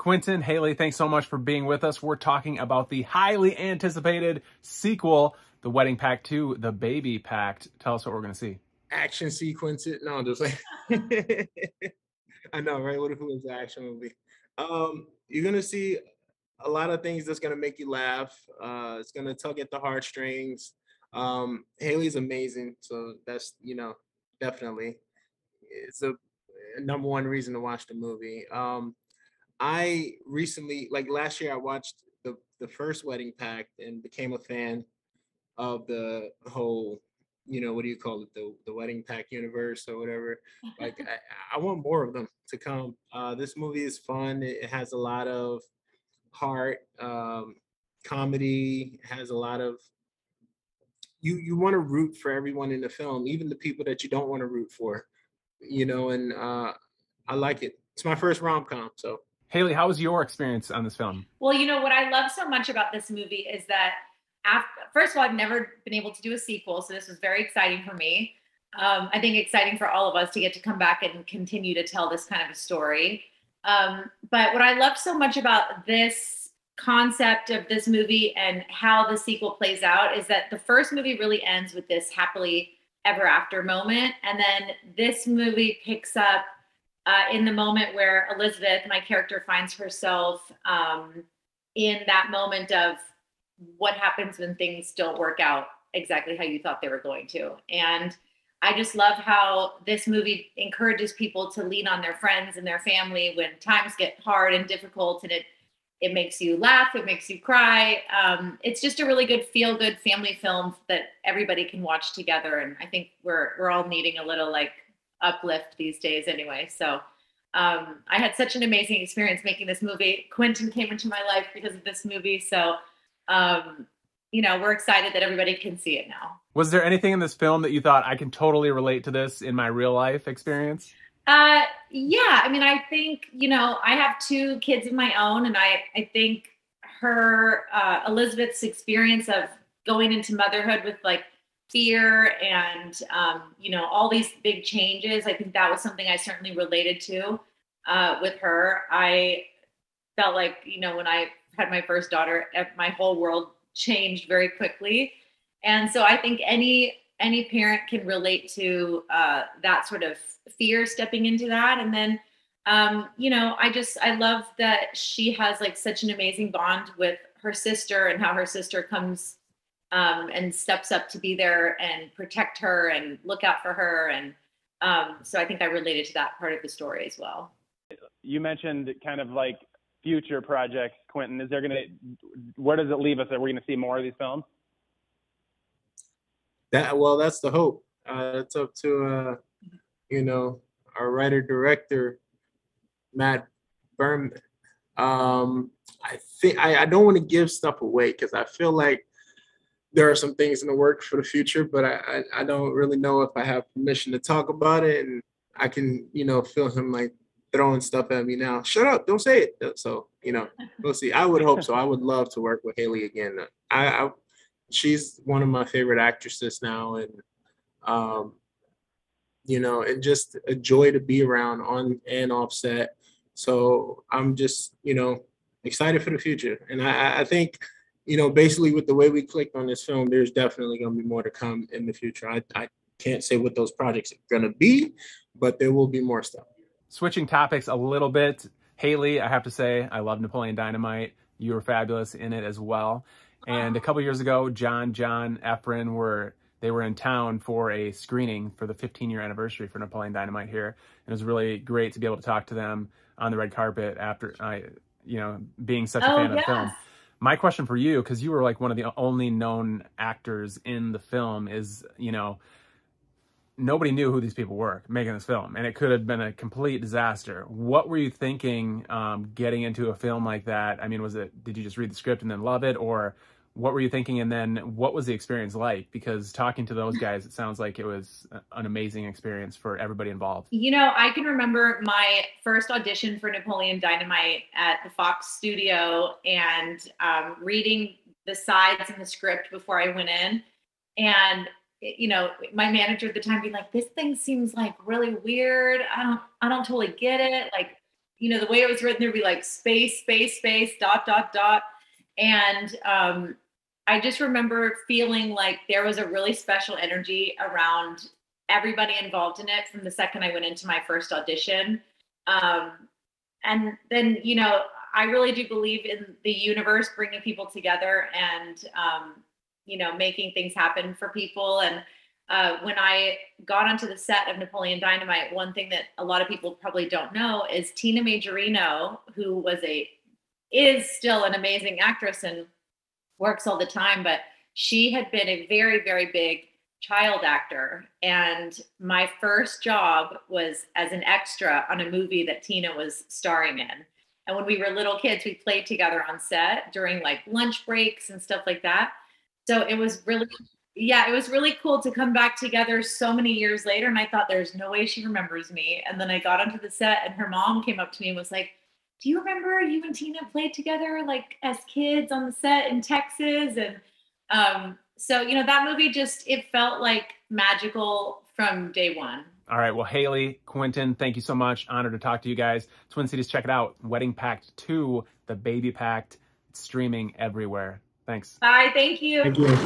Quinton. Haylie, thanks so much for being with us. We're talking about the highly anticipated sequel, The Wedding Pact 2, The Baby Pact. Tell us what we're going to see. Action sequences. No, I'm just like, I know, right? What if it was an action movie? You're gonna see a lot of things that's gonna make you laugh. It's gonna tug at the heartstrings. Haley's amazing, so that's definitely it's a number one reason to watch the movie. I recently, like last year, I watched the first Wedding Pact and became a fan of the whole, what do you call it, the Wedding Pact universe or whatever. Like I want more of them to come. This movie is fun. It has a lot of heart, comedy. It has a lot of you want to root for everyone in the film, even the people that you don't want to root for. And I like it. It's my first rom-com, so. Haylie, how was your experience on this film? Well, what I love so much about this movie is that, first of all, I've never been able to do a sequel, so this was very exciting for me. I think exciting for all of us to get to come back and continue to tell this kind of a story. But what I love so much about this concept of this movie and how the sequel plays out is that the first movie really ends with this happily ever after moment. And then this movie picks up in the moment where Elizabeth, my character, finds herself in that moment of what happens when things don't work out exactly how you thought they were going to. And I just love how this movie encourages people to lean on their friends and their family when times get hard and difficult, and it makes you laugh, it makes you cry. It's just a really good feel-good family film that everybody can watch together. And I think we're all needing a little uplift these days anyway. So I had such an amazing experience making this movie. Quinton came into my life because of this movie. So, we're excited that everybody can see it now. Was there anything in this film that you thought, I can totally relate to this in my real life experience? Yeah. I mean, I think, I have two kids of my own, and I think her, Elizabeth's experience of going into motherhood with fear and, all these big changes. I think that was something I certainly related to with her. I felt like, when I had my first daughter, my whole world changed very quickly. And so I think any parent can relate to that sort of fear stepping into that. And then, I love that she has such an amazing bond with her sister, and how her sister comes and steps up to be there and protect her and look out for her. And so I think I related to that part of the story as well. You mentioned kind of future projects, Quinton. Where does it leave us? Are we going to see more of these films? That's the hope. It's up to, our writer director, Matt Berman. I think I don't want to give stuff away because I feel like there are some things in the works for the future, but I don't really know if I have permission to talk about it, and I can, feel him throwing stuff at me now. Shut up, don't say it. So, we'll see. I would hope so. I would love to work with Haylie again. She's one of my favorite actresses now, and and just a joy to be around on and off set. So I'm just, excited for the future. And I think, basically with the way we clicked on this film, there's definitely going to be more to come in the future. I can't say what those projects are going to be, but there will be more stuff. Switching topics a little bit, Haylie, I have to say, I love Napoleon Dynamite. You were fabulous in it as well. And a couple years ago, John, Efren were in town for a screening for the 15-year anniversary for Napoleon Dynamite here. And it was really great to be able to talk to them on the red carpet after being such a fan of the film. My question for you, because you were one of the only known actors in the film, is, nobody knew who these people were making this film, and it could have been a complete disaster. What were you thinking getting into a film like that? I mean, did you just read the script and then love it, or what were you thinking? And then what was the experience like? Because talking to those guys, it sounds like it was an amazing experience for everybody involved. I can remember my first audition for Napoleon Dynamite at the Fox studio, and reading the sides in the script before I went in. And my manager at the time being like, this thing seems really weird. I don't totally get it. you know, the way it was written, there'd be like space, space, space, dot, dot, dot. And I just remember feeling like there was a really special energy around everybody involved in it from the second I went into my first audition. And then, you know, I really do believe in the universe bringing people together and, you know, making things happen for people. And when I got onto the set of Napoleon Dynamite, one thing that a lot of people probably don't know is Tina Majorino, who is still an amazing actress and works all the time, but she had been a very, very big child actor. And my first job was as an extra on a movie that Tina was starring in. And when we were little kids, we played together on set during like lunch breaks and stuff like that. So it was really, yeah, it was really cool to come back together so many years later. And I thought there's no way she remembers me. And then I got onto the set and her mom came up to me and was like, do you remember you and Tina played together like as kids on the set in Texas? And so, you know, that movie it felt like magical from day one. All right. Well, Haylie, Quinton, thank you so much. Honored to talk to you guys. Twin Cities, check it out. Wedding Pact 2, The Baby Pact. It's streaming everywhere. Thanks. Bye. Thank you. Thank you.